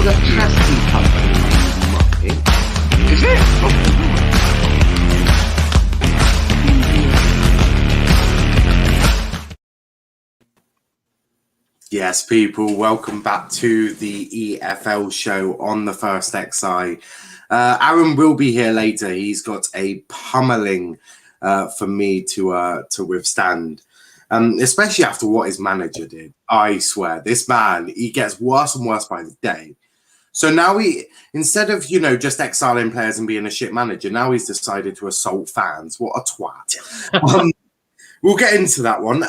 electricity company. Is it? Yes, people, welcome back to the EFL show on the First XI. Aaron will be here later. He's got a pummeling for me to withstand, especially after what his manager did. I swear, this man, he gets worse and worse by the day. So now instead of, just exiling players and being a shit manager, now he's decided to assault fans. What a twat. We'll get into that one,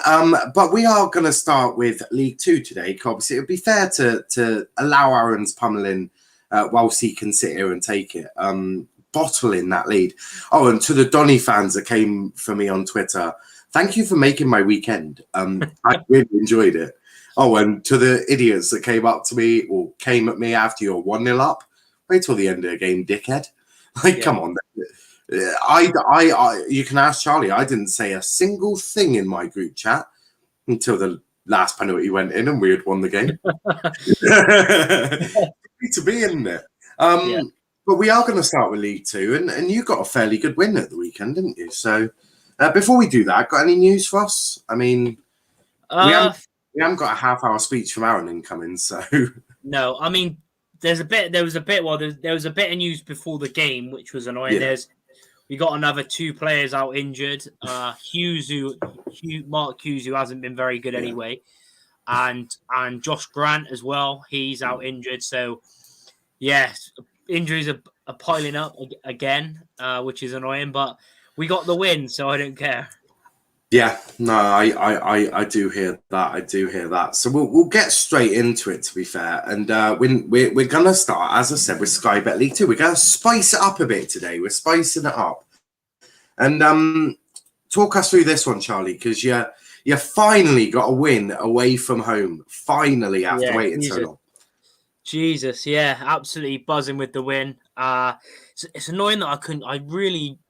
but we are going to start with League Two today. Obviously, it would be fair to allow Aaron's pummeling whilst he can sit here and take it, bottling that lead. Oh, and to the Donny fans that came for me on Twitter, thank you for making my weekend. I really enjoyed it. Oh, and to the idiots that came up to me or came at me after you're 1-0 up, wait till the end of the game, dickhead. Come on. You can ask Charlie. I didn't say a single thing in my group chat until the last penalty went in and we had won the game. To be, isn't it? But we are going to start with League Two, and you got a fairly good win at the weekend, didn't you? So before we do that, got any news for us? I mean, we haven't got a half-hour speech from Aaron incoming, so no. I mean, there was a bit of news before the game, which was annoying. Yeah. We got another 2 players out injured. Mark Hughes, who hasn't been very good anyway, and Josh Grant as well. He's out injured. So, injuries are piling up again, which is annoying. But we got the win, so I don't care. Yeah, no, I do hear that. I do hear that. So we'll get straight into it, to be fair. And we're going to start, as I said, with Sky Bet League 2. We're going to spice it up a bit today. We're spicing it up. And talk us through this one, Charlie, because you finally got a win away from home. Finally, after waiting so long. Jesus, yeah, absolutely buzzing with the win. It's annoying that I really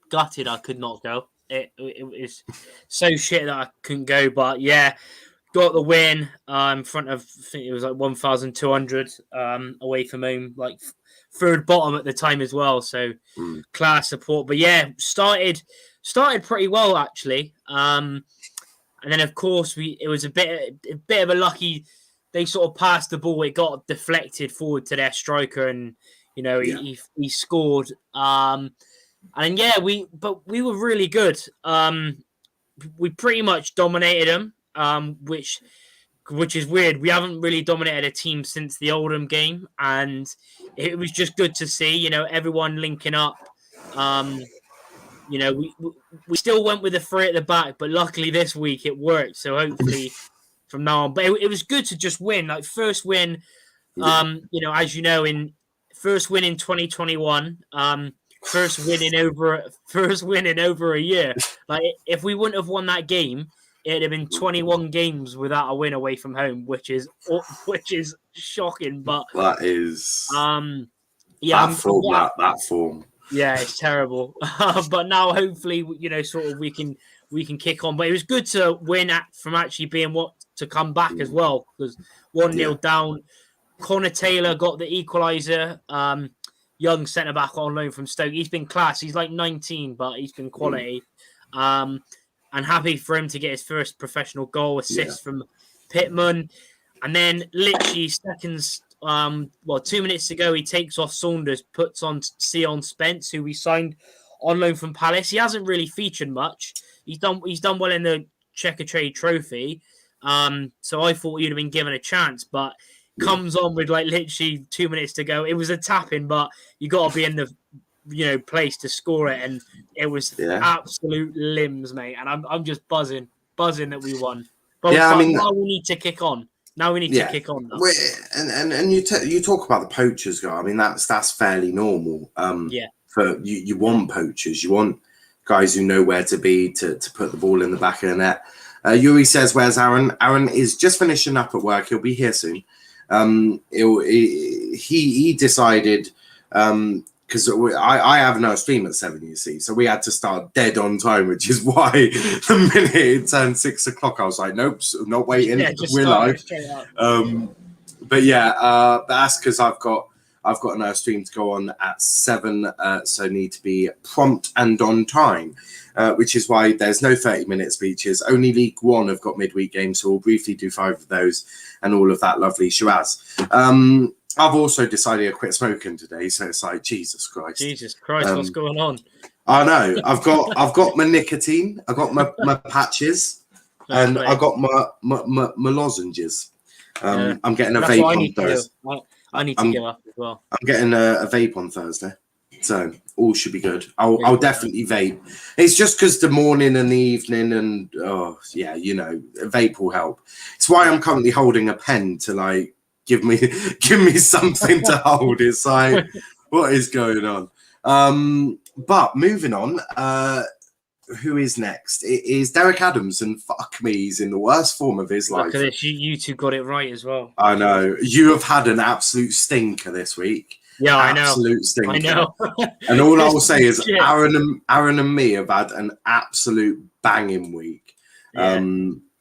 gutted I could not go. It was so shit that I couldn't go, but got the win in front of, I think it was like 1,200 away from home, like third bottom at the time as well. So class support, but started pretty well actually. And then of course it was a bit of a lucky. They sort of passed the ball, it got deflected forward to their striker, and he scored. And we were really good. We pretty much dominated them, which is weird. We haven't really dominated a team since the Oldham game, and it was just good to see, everyone linking up. We still went with the 3 at the back, but luckily this week it worked. So hopefully from now on, but it was good to just win, like first win. As in first win in 2021. First win in over a year. Like if we wouldn't have won that game, it'd have been 21 games without a win away from home, which is shocking. But that is that form. Yeah, it's terrible. But now hopefully we can kick on. But it was good to win from actually being to come back as well, because 1-0 down. Connor Taylor got the equaliser. Young centre-back on loan from Stoke. He's been class. He's like 19, but he's been quality. And happy for him to get his first professional goal assist from Pittman. And then literally seconds, 2 minutes ago, he takes off Saunders, puts on Sion Spence, who we signed on loan from Palace. He hasn't really featured much. He's done well in the Checker Trade Trophy. So I thought he'd have been given a chance, but comes on with like literally 2 minutes to go. It was a tap-in, but you got to be in the place to score it, and it was absolute limbs, mate. And I'm just buzzing that we won. But now we need to kick on. Now we need to kick on. And you talk about the poachers, guy. I mean that's fairly normal. For you want poachers, you want guys who know where to be to put the ball in the back of the net. Yuri says, "Where's Aaron?" Aaron is just finishing up at work. He'll be here soon. He decided because I have no stream at 7, you see, so we had to start dead on time, which is why the minute it turned 6 o'clock, I was like, nope, not waiting, we're live. But yeah, that's because I've got another stream to go on at 7, so need to be prompt and on time, which is why there's no 30-minute speeches. Only League One have got midweek games, so we'll briefly do 5 of those and all of that lovely shiraz. I've also decided to quit smoking today, so it's like Jesus Christ. What's going on? I know. I've got my nicotine. I got my patches, and I got my lozenges. I'm getting a vape on Thursday. I need to give up as well. I'm getting a vape on Thursday, so all should be good. I'll definitely vape. It's just because the morning and the evening, and vape will help. It's why I'm currently holding a pen to like give me something to hold. It's like, what is going on? But moving on, who is next? It is Derek Adams, and fuck me, he's in the worst form of his life. Look at this, you two got it right as well. I know. You have had an absolute stinker this week. Yeah, I know. Absolute stinker. I know. And all I will say is Aaron and me have had an absolute banging week. Yeah.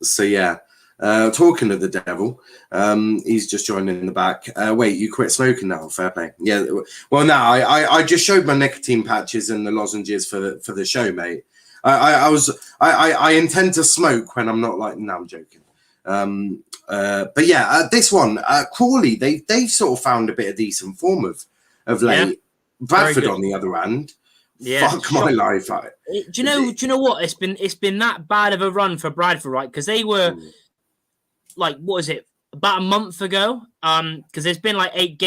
So yeah. Talking of the devil, he's just joining in the back. Wait, you quit smoking now? Fair play. Yeah. Well, no, I just showed my nicotine patches and the lozenges for the show, mate. I intend to smoke when I'm not like. No, I'm joking. But yeah, this one, Crawley, they've sort of found a bit of decent form of late. Yeah. Bradford on the other hand. Yeah, fuck my life. Do you know what? It's been that bad of a run for Bradford, right? Because they were. Like, what is it? About a month ago? Because there's been like 8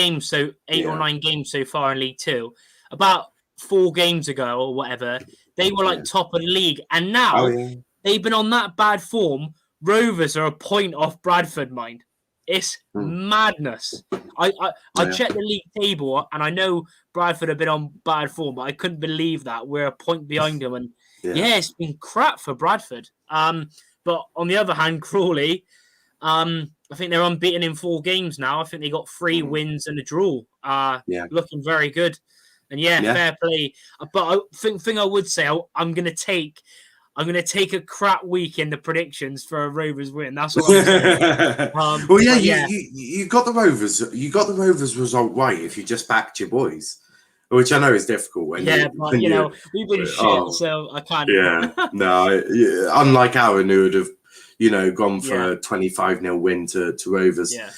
or 9 games so far in League Two. About 4 games ago or whatever, they were like top of the league, and now they've been on that bad form. Rovers are a point off Bradford, mind. It's madness. I checked the league table, and I know Bradford have been on bad form, but I couldn't believe that we're a point behind them, and it's been crap for Bradford. But on the other hand, Crawley. I think they're unbeaten in 4 games now. I think they got 3 wins and a draw. Looking very good. And fair play. But I think I would say I'm gonna take a crap week in the predictions for a Rovers win. That's what I'm saying. You got the Rovers. You got the Rovers result right if you just backed your boys, which I know is difficult. When we've been shit, so I can't. Yeah, no. Unlike Aaron, who would have. Gone for a 25-0 win to Rovers. Yeah.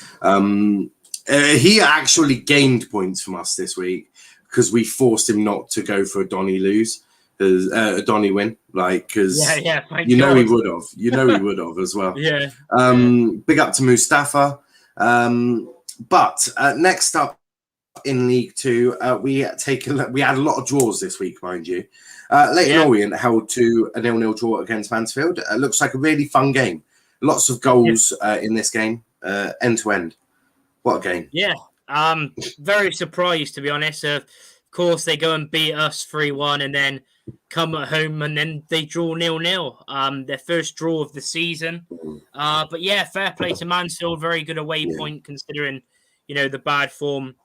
He actually gained points from us this week because we forced him not to go for a Donny lose, a Donny win. Like, because he would have. He would have as well. Yeah. Big up to Mustafa. But next up in League Two, we had a lot of draws this week, mind you. Leighton Orient held to a 0-0 draw against Mansfield. Looks like a really fun game. Lots of goals in this game, end to end. What a game! Yeah, very surprised to be honest. Of course, they go and beat us 3-1, and then come at home and then they draw 0-0. Their first draw of the season. But yeah, fair play to Mansfield. Very good away point considering the bad form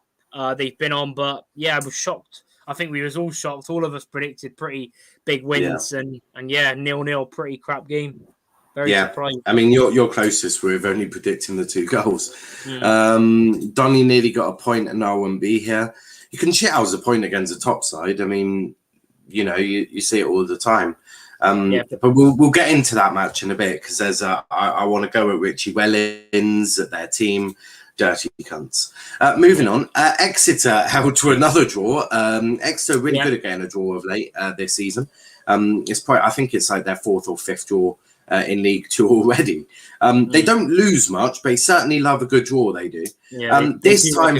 they've been on. But yeah, I was shocked. I think we was all shocked. All of us predicted pretty big wins, and 0-0, pretty crap game. Very surprising. I mean, you're closest with only predicting the 2 goals. Donny nearly got a point, and I wouldn't be here. You can shit out a point against a top side. I mean, you see it all the time. But we'll get into that match in a bit because there's I want to go at Richie Wellins at their team. Dirty cunts. Moving on, Exeter held to another draw. Exeter really good at getting a draw of late this season. I think it's like their 4th or 5th draw in League Two already. They don't lose much, but they certainly love a good draw. They do. This time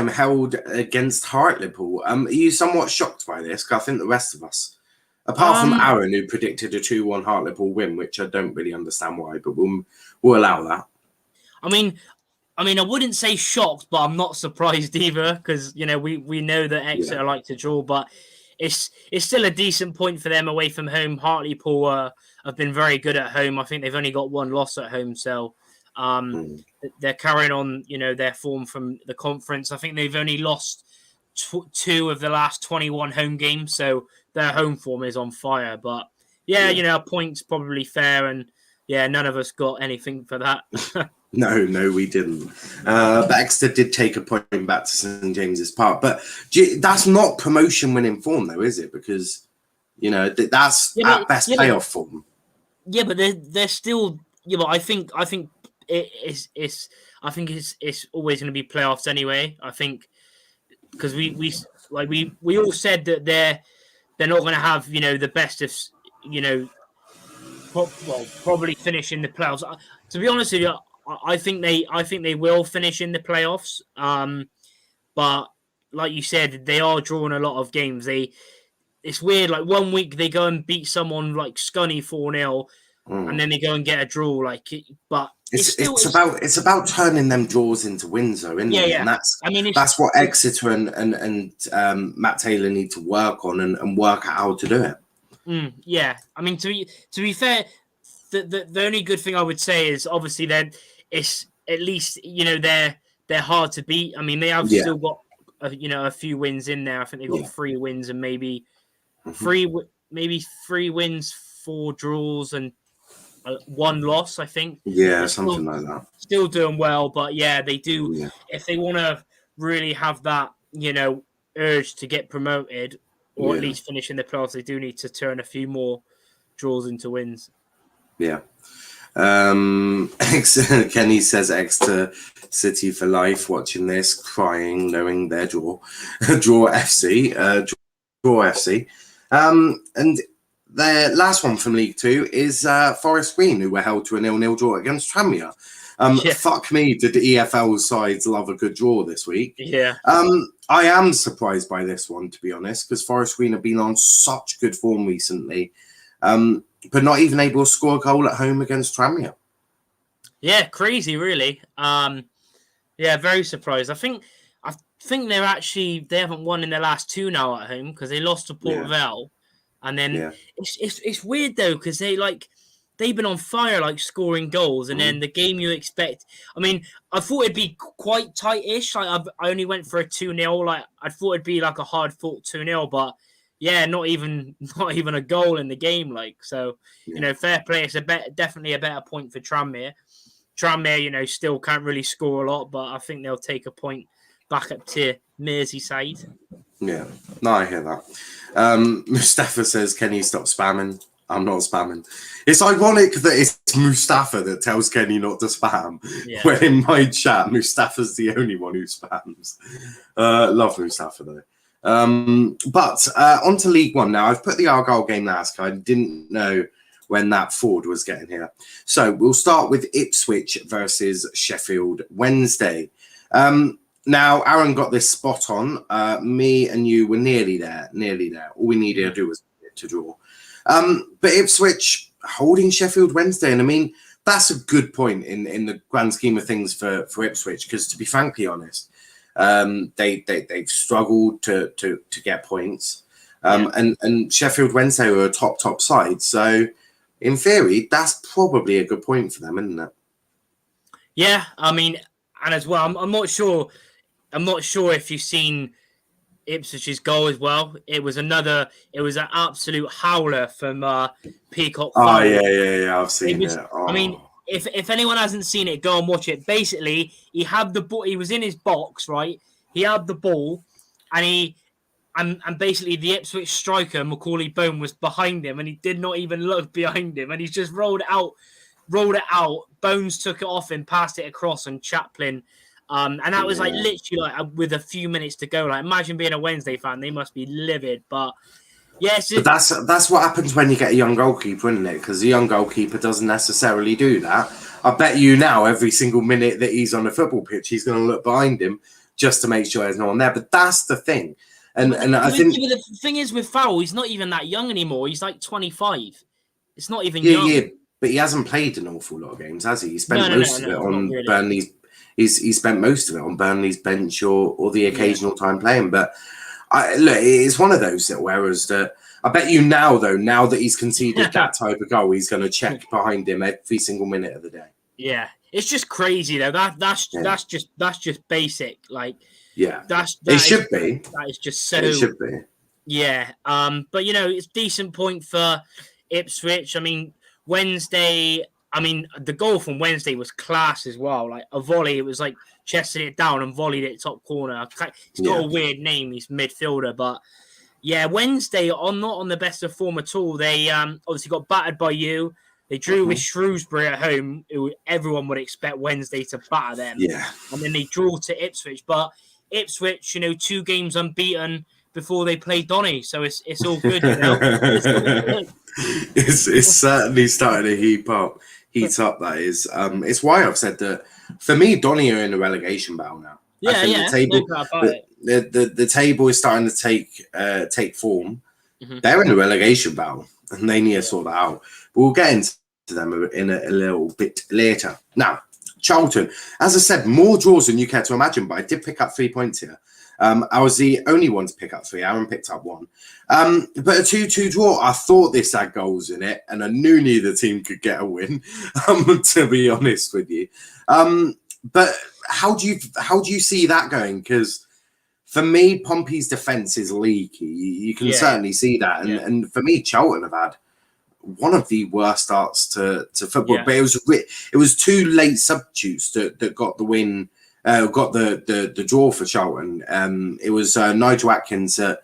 held against Hartlepool. Are you somewhat shocked by this? Because I think the rest of us, apart from Aaron, who predicted a 2-1 Hartlepool win, which I don't really understand why, but we'll allow that. I mean, I wouldn't say shocked, but I'm not surprised either because we know that Exeter like to draw, but it's still a decent point for them away from home. Hartlepool have been very good at home. I think they've only got 1 loss at home, so they're carrying on their form from the conference. I think they've only lost 2 of the last 21 home games, so their home form is on fire. But a point's probably fair, and none of us got anything for that. No, we didn't. But Exeter did take a point back to St James's Park. But that's not promotion winning form, though, is it? Because, that's at best playoff form. Yeah, but they're still. Yeah, but I think it's always going to be playoffs anyway. I think because we all said that they're not going to have the best of probably finish in the playoffs. To be honest with you, I think they will finish in the playoffs. But like you said, they are drawing a lot of games. It's weird. Like 1 week they go and beat someone like Scunny 4-0, and then they go and get a draw. But it's about turning them draws into wins, though, isn't it? Yeah. And that's what Exeter and Matt Taylor need to work on and work out how to do it. Yeah, I mean to be fair, the only good thing I would say is obviously that it's at least they're hard to beat. I mean they have still got a few wins in there. I think they've got 3 wins and maybe 3 wins, 4 draws and 1 loss. I think. Yeah, something like that. Still doing well, but yeah, they do. Yeah. If they want to really have that urge to get promoted, or at least finish in the playoffs, they do need to turn a few more draws into wins. Yeah. Kenny says Exeter City for life, watching this, crying, knowing their draw FC. And the last one from League Two is Forest Green, who were held to a 0-0 draw against Tranmere. Fuck me, did the EFL sides love a good draw this week? Yeah. I am surprised by this one, to be honest, because Forest Green have been on such good form recently, but not even able to score a goal at home against Tranmere. Yeah, crazy, really. Yeah, very surprised. I think they haven't won in their last 2 now at home because they lost to Port Vale, and then it's weird though because they've been on fire, scoring goals, and then the game you expect. I mean, I thought it'd be quite tight-ish. I only went for a 2-0. I thought it'd be a hard-fought 2-0, but yeah, not even a goal in the game. So fair play. It's definitely a better point for Tranmere. Tranmere, still can't really score a lot, but I think they'll take a point back up to Merseyside. Yeah, no, I hear that. Mustafa says, "Can you stop spamming?" I'm not spamming. It's ironic that it's Mustafa that tells Kenny not to spam. Yeah. When in my chat, Mustafa's the only one who spams. Love Mustafa though. But on to League One now. I've put the Argyle game last. I didn't know when that Ford was getting here. So we'll start with Ipswich versus Sheffield Wednesday. Now, Aaron got this spot on. Me and you were nearly there. All we needed to do was to draw. But Ipswich holding Sheffield Wednesday, and I mean that's a good point in the grand scheme of things for Ipswich, because to be frankly honest, they've struggled to get points, and Sheffield Wednesday were a top side, so in theory that's probably a good point for them, isn't it? Yeah, I mean, and as well, I'm not sure if you've seen Ipswich's goal as well. It was an absolute howler from Peacock. Oh yeah, I've seen it. I mean, if anyone hasn't seen it, go and watch it. Basically, he had the ball. He was in his box, right? He had the ball, and basically the Ipswich striker Macaulay Bone was behind him, and he did not even look behind him, and he just rolled it out. Bones took it off and passed it across, and Chaplin. And that was literally with a few minutes to go. Imagine being a Wednesday fan; they must be livid. But yes, but that's what happens when you get a young goalkeeper, isn't it? Because the young goalkeeper doesn't necessarily do that. I bet you now, every single minute that he's on a football pitch, he's going to look behind him just to make sure there's no one there. But that's the thing, and I think the thing is with Farrell, he's not even that young anymore. He's 25. It's not even young. Yeah, but he hasn't played an awful lot of games, has he? He spent most of it on Burnley's. He spent most of it on Burnley's bench or the occasional time playing. But look, it's one of those little errors that I bet you now that he's conceded that type of goal, he's going to check behind him every single minute of the day. Yeah, it's just crazy though. That's just basic. It should be. That is just so. It should be. Yeah. But it's a decent point for Ipswich. I mean, Wednesday. I mean, the goal from Wednesday was class as well. Like a volley, it was like chested it down and volleyed it top corner. He's got a weird name. He's midfielder, but yeah, Wednesday are not on the best of form at all. They obviously got battered by you. They drew with Shrewsbury at home, who everyone would expect Wednesday to batter them. Yeah, and then they draw to Ipswich, but Ipswich, 2 games unbeaten before they play Donny, so it's all good. It's all good. It's certainly starting to heat up. That is. It's why I've said that for me, Donny are in a relegation battle now. Yeah, I think yeah. the table, No doubt about it. the table is starting to take form. They're in a relegation battle, and they need to sort that out. But we'll get into them in a little bit later. Now, Charlton, as I said, more draws than you care to imagine, but I did pick up 3 points here. I was the only one to pick up 3. Aaron picked up 1. But a 2-2 draw, I thought this had goals in it, and I knew neither team could get a win, to be honest with you. But how do you see that going? Because for me, Pompey's defence is leaky. You can certainly see that. And for me, Charlton have had one of the worst starts to football. But it was 2 late substitutes that got the win. Got the draw for Charlton. It was Nigel Atkins that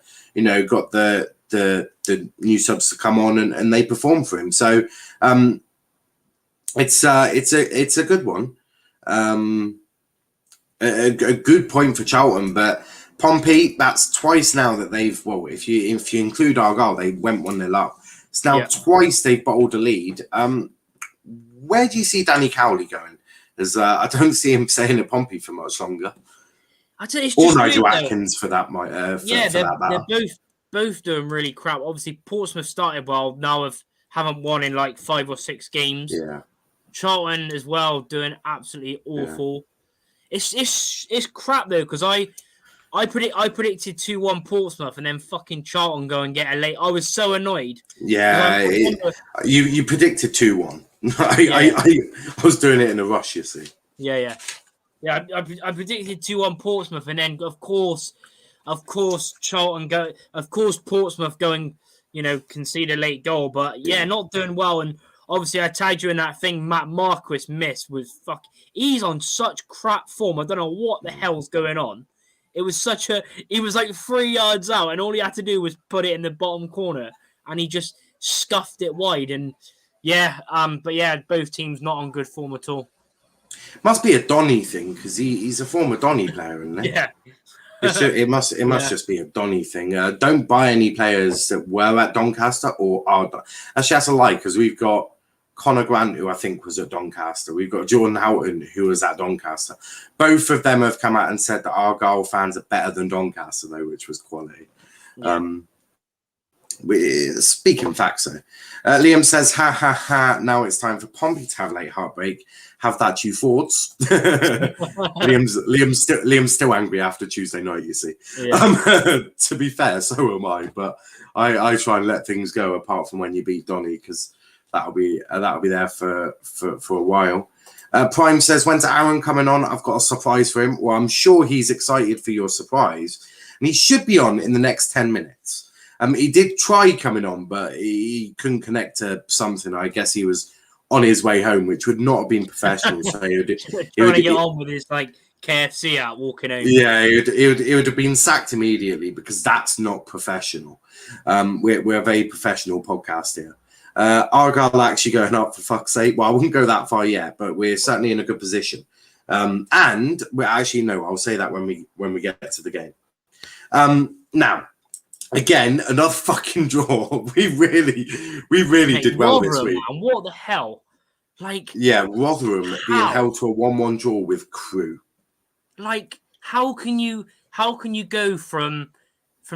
got the new subs to come on and they performed for him. So it's a good one, a good point for Charlton. But Pompey, that's twice now that they've if you include Argyle, they went 1-0 up. It's now twice they've bottled a lead. Where do you see Danny Cowley going? As I don't see him staying at Pompey for much longer. Or Nigel Atkins for that. They're both doing really crap. Obviously, Portsmouth started well. Now haven't won in like 5 or 6 games. Yeah, Charlton as well doing absolutely awful. Yeah. It's crap though, because I predicted 2-1 Portsmouth and then fucking Charlton go and get a late. I was so annoyed. Yeah, you predicted 2-1. I was doing it in a rush, you see. Yeah. I predicted 2-1 Portsmouth, and then of course Charlton go. Of course Portsmouth going, concede a late goal, but not doing well. And obviously I tagged you in that thing. Matt Marquis missed with He's on such crap form. I don't know what the hell's going on. It was he was like 3 yards out, and all he had to do was put it in the bottom corner, and he just scuffed it wide. And both teams not on good form at all. Must be a Donny thing, because he's a former Donny player, isn't he? Yeah. It must just be a Donny thing. Don't buy any players that were at Doncaster or are. Actually, that's a lie, because we've got Connor Grant, who I think was at Doncaster. We've got Jordan Houghton, who was at Doncaster. Both of them have come out and said that Argyle fans are better than Doncaster, though, which was quality. Yeah. We're speaking facts, though. Liam says, ha, ha, ha, now it's time for Pompey to have late heartbreak. Have that, you thoughts. Liam's still angry after Tuesday night, you see. Yeah. To be fair, so am I. But I try and let things go, apart from when you beat Donny, because that'll be there for a while. Prime says, when's Aaron coming on? I've got a surprise for him. Well, I'm sure he's excited for your surprise. And he should be on in the next 10 minutes. He did try coming on, but he couldn't connect to something. I guess he was on his way home, which would not have been professional. So he would get on with his KFC out walking home. Yeah, he would have been sacked immediately, because that's not professional. We're a very professional podcast here. Argyle actually going up, for fuck's sake. Well, I wouldn't go that far yet, but we're certainly in a good position. And we're actually I'll say that when we get to the game. Now. Again, another fucking draw. We really did well Rotherham, this week. Man, what the hell? Rotherham being held to a 1-1 draw with Crewe. How can you go from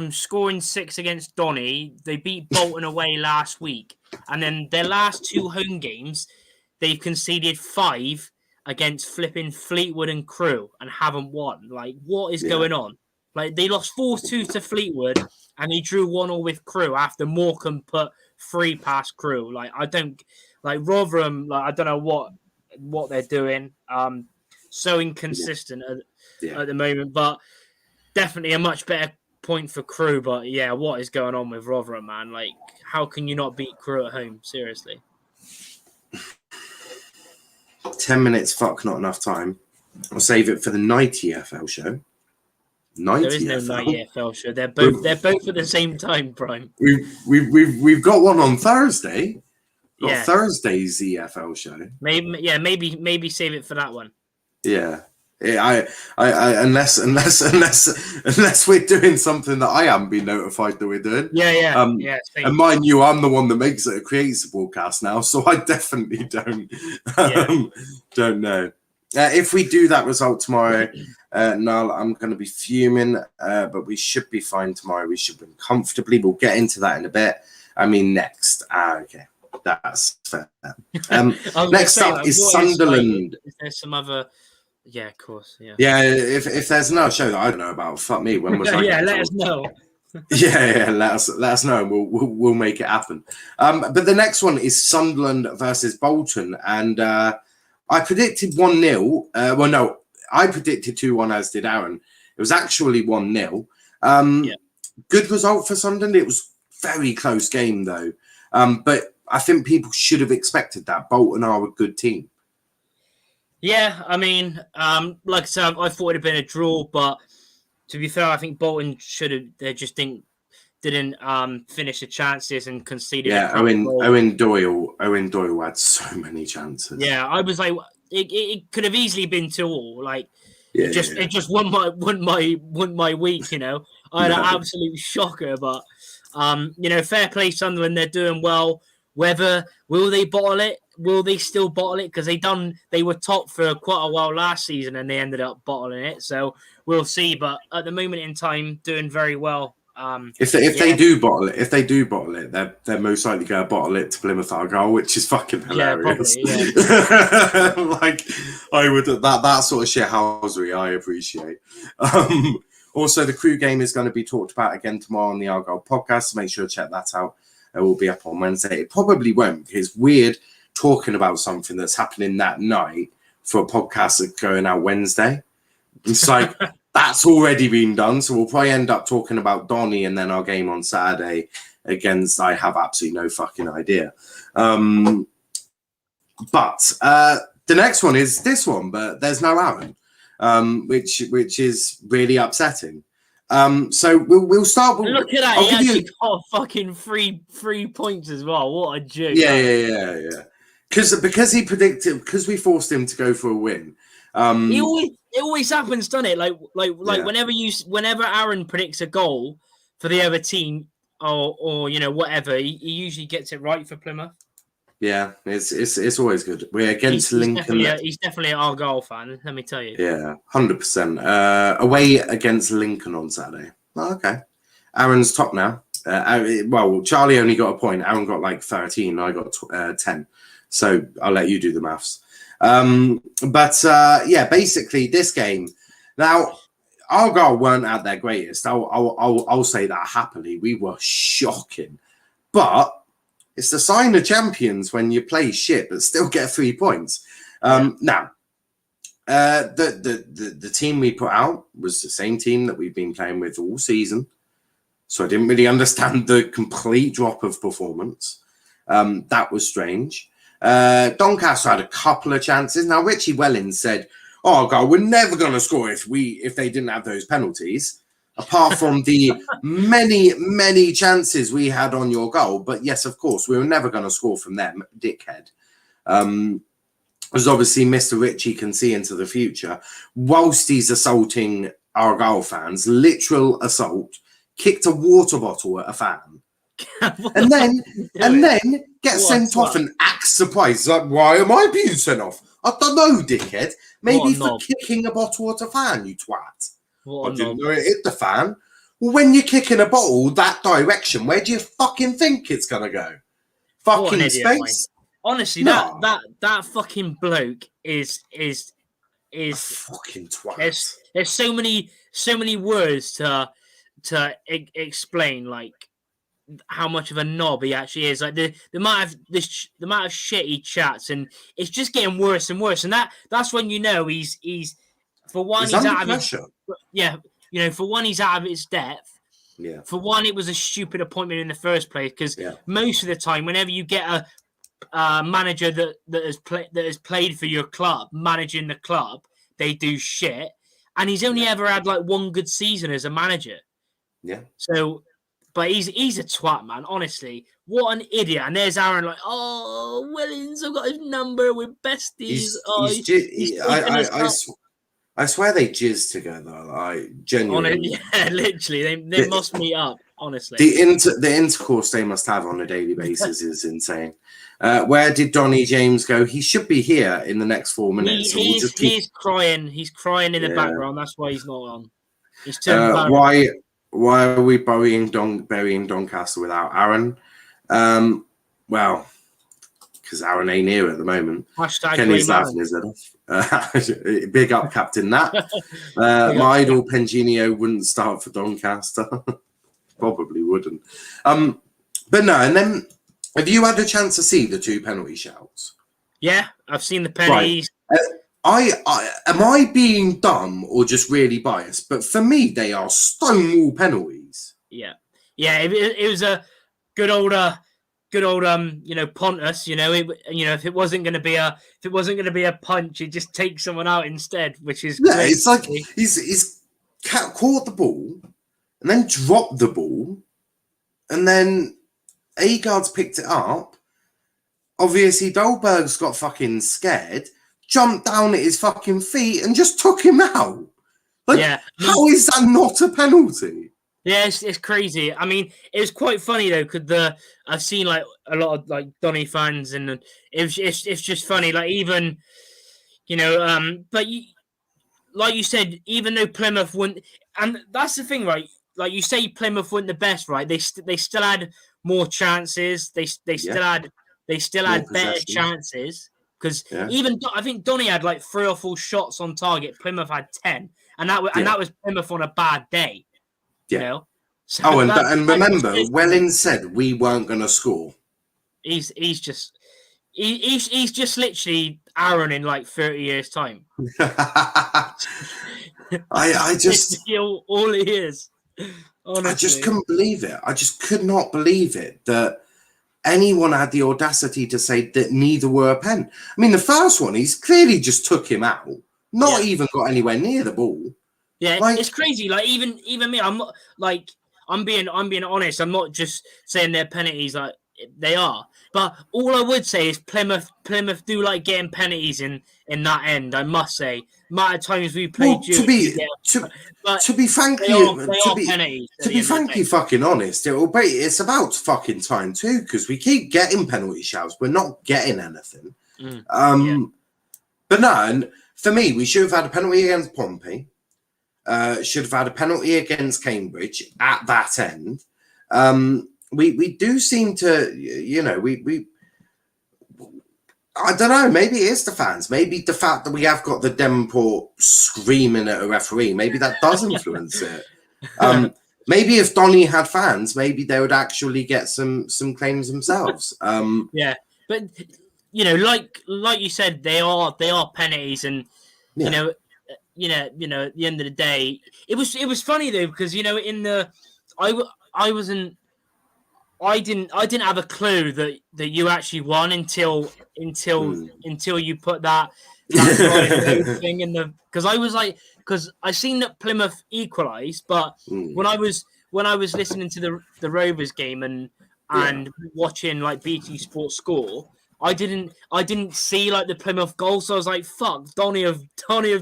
scoring 6 against Donny? They beat Bolton away last week, and then their last 2 home games, they've conceded 5 against flipping Fleetwood and Crewe and haven't won. What is going on? They lost 4-2 to Fleetwood, and they drew 1-1 with Crewe after Morecambe put 3 past Crewe. Rotherham. I don't know what they're doing. So inconsistent at the moment, but definitely a much better point for Crewe. But what is going on with Rotherham, man? How can you not beat Crewe at home? Seriously. 10 minutes, fuck, not enough time. I'll save it for the night EFL show. Night There is EFL? no night EFL show. They're both at the same time, Prime. We've got one on Thursday. Yeah. Thursday's EFL show. Maybe save it for that one. Yeah. I unless we're doing something that I haven't been notified that we're doing. Yeah. And mind you, I'm the one that makes it, creates the broadcast now, so I definitely don't know. If we do that result tomorrow, Niall, I'm going to be fuming, but we should be fine tomorrow. We should win comfortably. We'll get into that in a bit. I mean, next. Okay, that's fair. Next up is Sunderland. Is there some other? Yeah, of course. Yeah. Yeah. If there's another show that I don't know about, fuck me. When was I? Yeah, let us know. Yeah, let us know, and we'll make it happen. But the next one is Sunderland versus Bolton, and I predicted 1-0. Well, no, I predicted 2-1, as did Aaron. It was actually 1-0. Good result for Sunderland. It was very close game though, but I think people should have expected that. Bolton are a good team. Yeah, I mean, like I said, I thought it'd have been a draw, but to be fair, I think Bolton should have. They just didn't finish the chances and conceded. Yeah, Owen Doyle had so many chances. Yeah, I was like, it could have easily been 2-2. Like, it just won my week. You know, I had an absolute shocker, but fair play Sunderland. They're doing well. Whether will they bottle it? Will they still bottle it? Because they were top for quite a while last season and they ended up bottling it. So we'll see. But at the moment in time, doing very well. If they do bottle it, they're most likely going to bottle it to Plymouth Argyle, which is fucking hilarious. Yeah, probably, yeah. Like I would that sort of shithousery I appreciate. Also, the Crew game is going to be talked about again tomorrow on the Argyle podcast. So make sure to check that out. It will be up on Wednesday. It probably won't, because it's weird talking about something that's happening that night for a podcast that's going out Wednesday. It's like that's already been done. So we'll probably end up talking about Donny and then our game on Saturday against, I have absolutely no fucking idea. But the next one is this one, but there's no Aaron, which is really upsetting. So we'll start with. Look at that! He actually got fucking three points as well. What a joke! Yeah. Because we forced him to go for a win. It always happens, doesn't it? Like whenever Aaron predicts a goal for the other team or whatever, he usually gets it right for Plymouth. Yeah, it's always good. We're against Lincoln. He's definitely an Argyle fan, let me tell you. Yeah, 100%. Away against Lincoln on Saturday. Oh, okay. Aaron's top now. Well, Charlie only got a point. Aaron got like 13. I got 10. So I'll let you do the maths. Basically this game. Now, Argyle weren't at their greatest. I'll say that happily. We were shocking. But it's the sign of champions when you play shit but still get 3 points. Now, the team we put out was the same team that we've been playing with all season. So I didn't really understand the complete drop of performance. That was strange. Doncaster had a couple of chances. Now, Richie Wellens said, "Oh God, we're never going to score if they didn't have those penalties." Apart from the many chances we had on your goal, but yes, of course, we were never going to score from them, dickhead. As obviously Mr. Ritchie can see into the future, whilst he's assaulting Argyle fans, literal assault, kicked a water bottle at a fan. and then gets sent off and acts surprised. Like, why am I being sent off? I don't know, dickhead. Maybe for kicking a bottle at a fan, you twat. I didn't know it hit the fan. Well, when you're kicking a bottle that direction, where do you fucking think it's gonna go? Fucking space. Honestly, that fucking bloke is a fucking twat. There's so many words to explain like how much of a knob he actually is. Like the amount of shit he chats, and it's just getting worse and worse. And that's when you know he's for one he's under out pressure. For one he's out of his depth. Yeah. For one, it was a stupid appointment in the first place because most of the time, whenever you get manager that has played for your club, managing the club, they do shit. And he's only ever had like one good season as a manager. Yeah. So, but he's a twat, man. Honestly, what an idiot! And there's Aaron, like, oh, Willings, I've got his number. We're besties. I swear they jizz together. Like genuinely. Yeah, literally, they must meet up. Honestly, the intercourse they must have on a daily basis is insane. Where did Donny James go? He should be here in the next 4 minutes. He's crying. He's crying in the background. That's why he's not on. He's turned why are we burying Doncaster without Aaron? Well, because Aaron ain't here at the moment. Kenny's laughing his head off. Big up, Captain Nat. My idol Penginio wouldn't start for Doncaster. Probably wouldn't. But no, and then have you had a chance to see the 2 penalty shouts? Yeah, I've seen the penalties. Right. Am I being dumb or just really biased? But for me, they are stonewall penalties. Yeah. It was a good old Pontus. If it wasn't going to be a punch, he'd just take someone out instead, which is great. It's like he's caught the ball and then dropped the ball, and then Agard's picked it up. Obviously, Dolberg's got fucking scared, jumped down at his fucking feet, and just took him out. How is that not a penalty? Yeah, it's crazy. I mean, it was quite funny though, because I've seen like a lot of like Donny fans, and it's just funny. Like even, but like you said, even though Plymouth wouldn't, and that's the thing, right? Like you say, Plymouth weren't the best, right? They still had more chances. They still had better chances, because even I think Donny had like 3 or 4 shots on target. Plymouth had 10, and that was Plymouth on a bad day. Yeah. So and remember, Welling said we weren't going to score. He's just literally Aaron in like 30 years' time. I just all he is. Honestly. I just couldn't believe it. I just could not believe it that anyone had the audacity to say that neither were a pen. I mean, the first one, he's clearly just took him out, not even got anywhere near the ball. Yeah, it's crazy. Like even me, I'm not like I'm being honest. I'm not just saying they're penalties. Like they are, but all I would say is Plymouth do like getting penalties in that end. I must say, amount of times we played. To be frankly fucking honest, it's about fucking time too, because we keep getting penalty shouts. We're not getting anything. But no, and for me, we should have had a penalty against Pompey. Should have had a penalty against Cambridge at that end. We do seem to, I don't know, maybe it is the fans. Maybe the fact that we have got the Devonport screaming at a referee, maybe that does influence it. Maybe if Donny had fans, maybe they would actually get some claims themselves. But like you said, they are penalties, and at the end of the day, it was funny though, because I didn't have a clue that you actually won until you put that thing in the, because I seen that Plymouth equalised, but when I was listening to the Rovers game and watching like BT Sports score, I didn't see like the Plymouth goal, so I was like, "Fuck, Donny have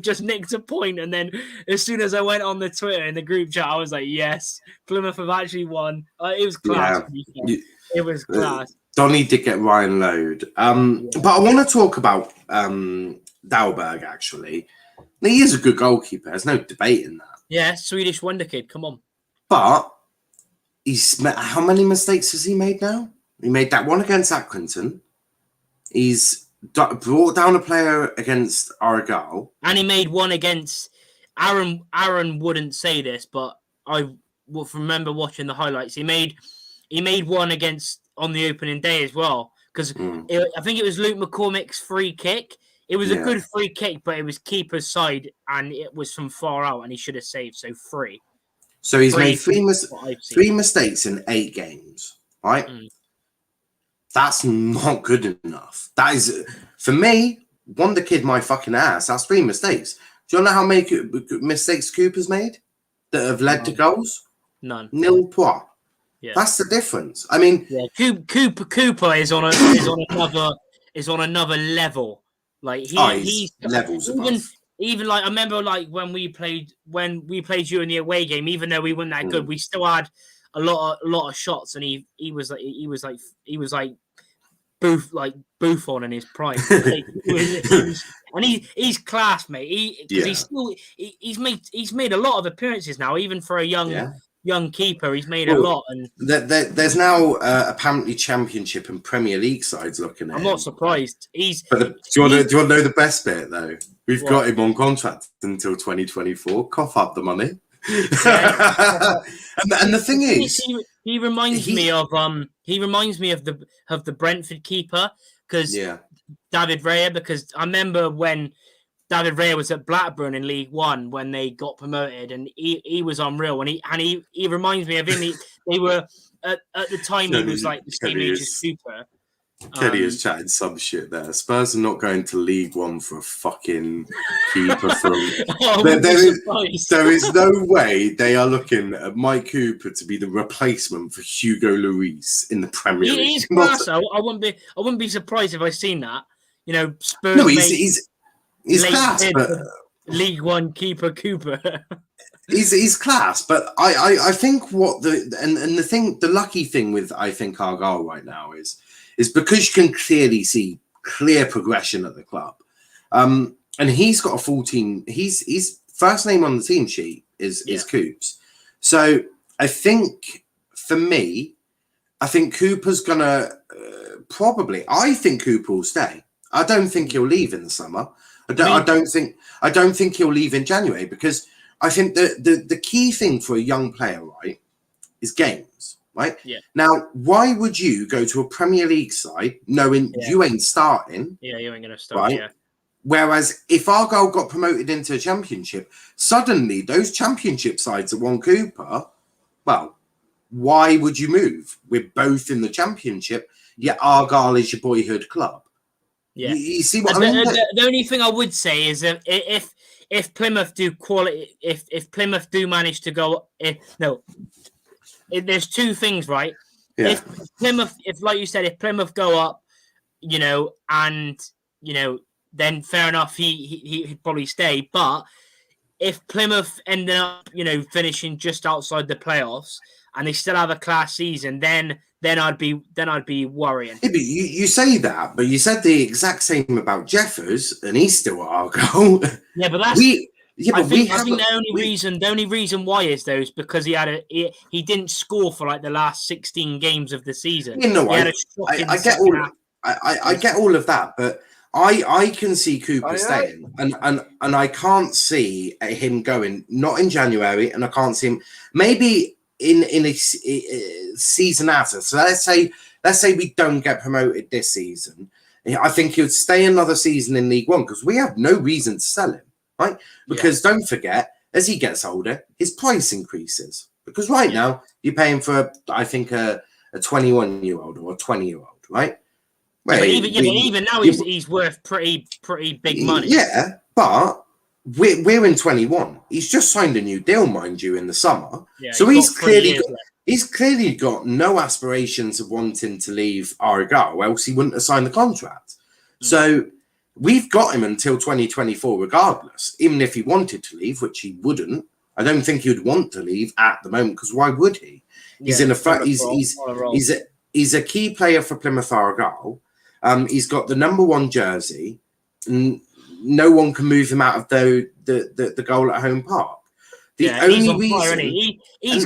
just nicked a point." And then as soon as I went on the Twitter in the group chat, I was like, "Yes, Plymouth have actually won." It was class. It was class. Donny did get Ryan Load, but I want to talk about Dalberg. Actually, he is a good goalkeeper. There's no debating that. Yeah, Swedish wonder kid. Come on. But how many mistakes has he made now? He made that one against Accrington. He's brought down a player against Argyle. And he made one against Aaron. Aaron wouldn't say this, but I will remember watching the highlights. He made one against on the opening day as well. Because I think it was Luke McCormick's free kick. It was a good free kick, but it was keeper's side, and it was from far out, and he should have saved. So 3. So he's made three mistakes in 8 games, right? That's not good enough. That is, for me, wonder kid my fucking ass. That's 3 mistakes. Do you know how many mistakes Cooper's made that have led to goals? None. Nil point. Yeah. That's the difference. I mean, Cooper is on another level. Like he's levels above. Even like I remember like when we played you in the away game, even though we weren't that good, we still had a lot of shots, and he was like Buffon in his prime. Like, he's class, mate. He's made a lot of appearances now, even for a young keeper. He's made a lot, and there's now apparently Championship and Premier League sides looking at him. I'm not surprised. Do you want to know the best bit though? We've got him on contract until 2024. Cough up the money. Yeah. and the thing is, he reminds me of the Brentford keeper, because David Raya. Because I remember when David Raya was at Blackburn in League One when they got promoted, and he was unreal. And he reminds me of him. They were at the time he was like the same age as Cooper. Kenny is chatting some shit there. Spurs are not going to League One for a fucking keeper from. There is no way they are looking at Mike Cooper to be the replacement for Hugo Lloris in the Premier League. He's class. I wouldn't be surprised if I seen that. You know, Spurs. No, he's class, but League One keeper Cooper. he's class, but I think the lucky thing with I think Argyle right now is because you can clearly see clear progression at the club. And he's got a full team. His first name on the team sheet is Coops. So I think for me, I think Cooper's gonna I think Cooper will stay. I don't think he'll leave in the summer. I don't think he'll leave in January, because I think the key thing for a young player, right, is games. Right? Yeah. Now, why would you go to a Premier League side knowing you ain't starting? Yeah, you ain't going to start. Right? Yeah. Whereas if Argyle got promoted into a Championship, suddenly those Championship sides that won Cooper, well, why would you move? We're both in the Championship, yet Argyle is your boyhood club. Yeah. You see what I mean? The only thing I would say is that if Plymouth do quality, if Plymouth do manage to go, there's two things, right? Yeah. If Plymouth, like you said, if Plymouth go up, then fair enough, he'd probably stay. But if Plymouth ended up, finishing just outside the playoffs and they still have a class season, then I'd be worrying. Yeah, but you say that, but you said the exact same about Jeffers, and he's still at Argyle. Yeah, but that's. I think the only reason why is though is because he didn't score for like the last 16 games of the season. I get all of that, but I can see Cooper staying, and I can't see him going not in January, and I can't see him maybe in a season after. So let's say we don't get promoted this season. I think he'll stay another season in League One, because we have no reason to sell him. Right? Because don't forget, as he gets older, his price increases. Because right now, you're paying for, I think, a 21-year-old or a 20-year-old, right? But even now, he's worth pretty big money. Yeah, but we're in 21. He's just signed a new deal, mind you, in the summer. Yeah, so he's clearly got no aspirations of wanting to leave Argyle, else he wouldn't have signed the contract. So we've got him until 2024 regardless, even if he wanted to leave, which he wouldn't. I don't think he would want to leave at the moment, because why would he? He's he's a key player for Plymouth Argyle. He's got the number 1 jersey. No one can move him out of the goal at home park. He's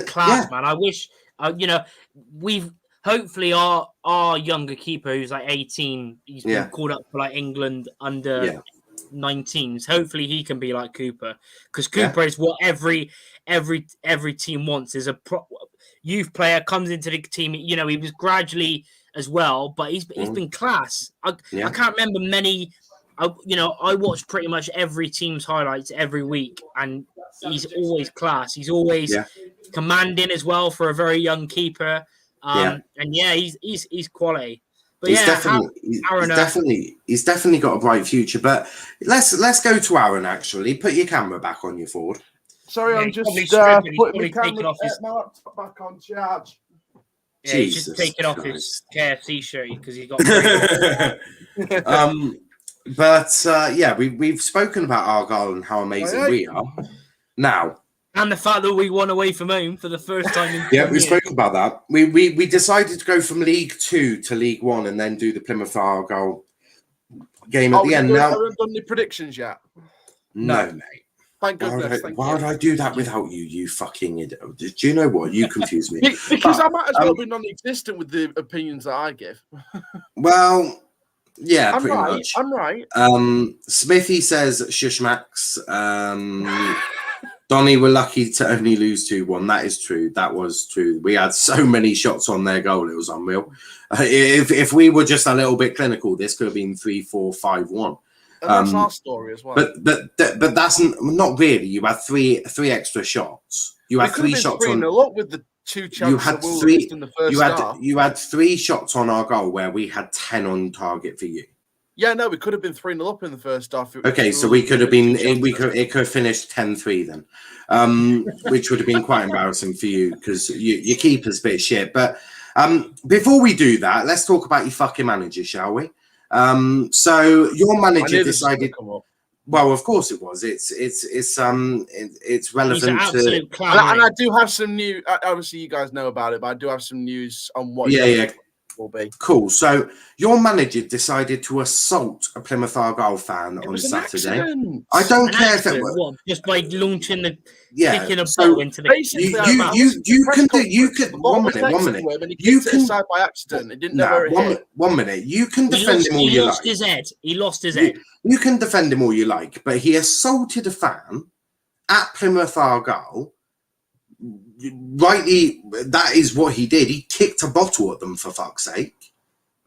class, man. I wish we've hopefully our younger keeper, who's like 18, he's been called up for like England under 19s. Hopefully he can be like Cooper, because Cooper is what every team wants, is a youth player comes into the team. He was gradually as well, but he's been class. I can't remember many. I watch pretty much every team's highlights every week, and he's always class. He's always commanding as well for a very young keeper. And he's quality. But he's yeah, he's definitely got a bright future. But let's go to Aaron. Actually, put your camera back on, you Ford. Sorry, Yeah, I'm he's just probably stripping, he's putting probably taking off his- my laptop back on charge. Yeah, he's just Jesus taking off Christ. his KFC shirt because he's got. Yeah, we've spoken about Argyle and how amazing we are. Now, and the fact that we won away from home for the first time in 10 yeah, we years. spoke about that. We decided to go from League 2 to League 1 and then do the Plymouth Argyle game at the end. Now, haven't done any predictions yet. No, mate. Thank goodness. Why would I do that without you, you fucking idiot? Do you know what? You confuse me. Because I might as well be non-existent with the opinions that I give. Well, yeah, I'm pretty right. much. I'm right. Smithy says, shush, Max. Donny, we're lucky to only lose 2-1. That is true. That was true. We had so many shots on their goal. It was unreal. If we were just a little bit clinical, this could have been 3-4, 5-1. And that's our story as well. But that's not really. You had three extra shots. You had 3 shots on. A lot with the 2 chances. You had 3 in the first half. You had 3 shots on our goal where we had 10 on target for you. Yeah, no, we could have been 3-0 up in the first half. Okay, so we could have been. It could have finished 10-3 then, which would have been quite embarrassing for you because your keeper's a bit shit. But before we do that, let's talk about your fucking manager, shall we? So your manager decided. Well, of course it was. It's relevant. He's an absolute to. And I do have some news. Obviously, you guys know about it, but I do have some news on what. Yeah. Will be. Cool. So your manager decided to assault a Plymouth Argyle fan on Saturday. I don't care if it was just by launching kicking a so ball into the. You can 1 minute. You can aside by accident. It didn't know where it hit. 1 minute. You can defend him all you like. He lost his head. You can defend him all you like, but he assaulted a fan at Plymouth Argyle. Rightly, that is what he did. He kicked a bottle at them, for fuck's sake.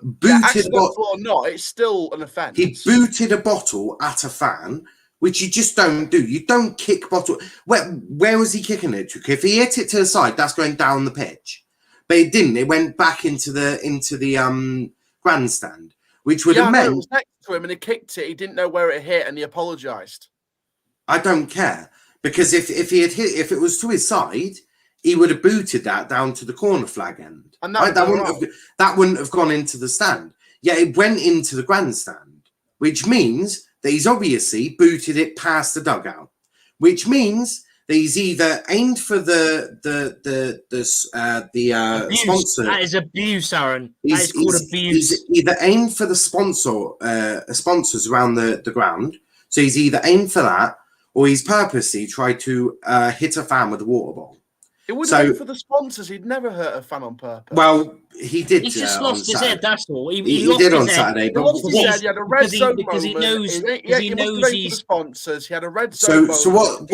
Booted a bottle or not, it's still an offence. He booted a bottle at a fan, which you just don't do. You don't kick bottle. Where was he kicking it to? If he hit it to the side, that's going down the pitch. But it didn't. It went back into the grandstand, which would have meant it was next to him and he kicked it. He didn't know where it hit and he apologised. I don't care because if it was to his side, he would have booted that down to the corner flag end. And that wouldn't have gone into the stand. Yeah, it went into the grandstand, which means that he's obviously booted it past the dugout, which means that he's either aimed for the sponsor. That is abuse, Aaron. That is called abuse. He's either aimed for the sponsors around the ground. So he's either aimed for that, or he's purposely tried to hit a fan with a water ball. It would have been for the sponsors. He'd never hurt a fan on purpose. Well, he did. He just lost his head. That's all. He did on Saturday. He lost his head. He had a red zone moment. He knows the sponsors. He had a red zone moment. So what?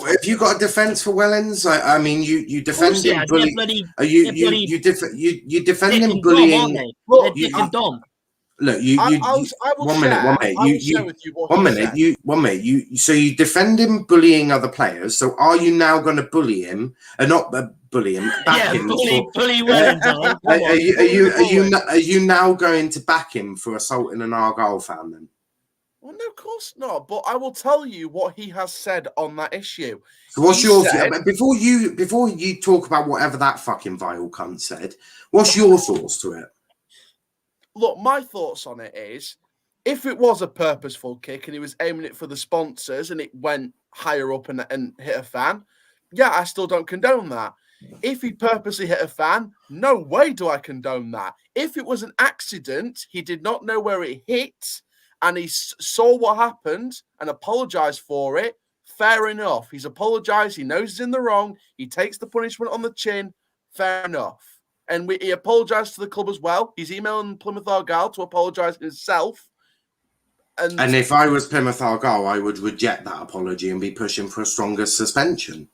Have you got a defence for Wellens? I mean, you defend him bullying. You defend him bullying. They're Dick and Dom. Look, one minute. So you defend him bullying other players. So are you now going to bully him and not bully him? Back him bully Wellington. Are you now going to back him for assaulting an Argyle fan then? Well, no, of course not. But I will tell you what he has said on that issue. So what's your before you talk about whatever that fucking vile cunt said? What's your thoughts to it? Look, my thoughts on it is, if it was a purposeful kick and he was aiming it for the sponsors and it went higher up and hit a fan, yeah, I still don't condone that. If he purposely hit a fan, no way do I condone that. If it was an accident, he did not know where it hit, and he saw what happened and apologised for it, fair enough. He's apologised. He knows he's in the wrong. He takes the punishment on the chin. Fair enough. And he apologised to the club as well. He's emailing Plymouth Argyle to apologise himself. And if I was Plymouth Argyle, I would reject that apology and be pushing for a stronger suspension.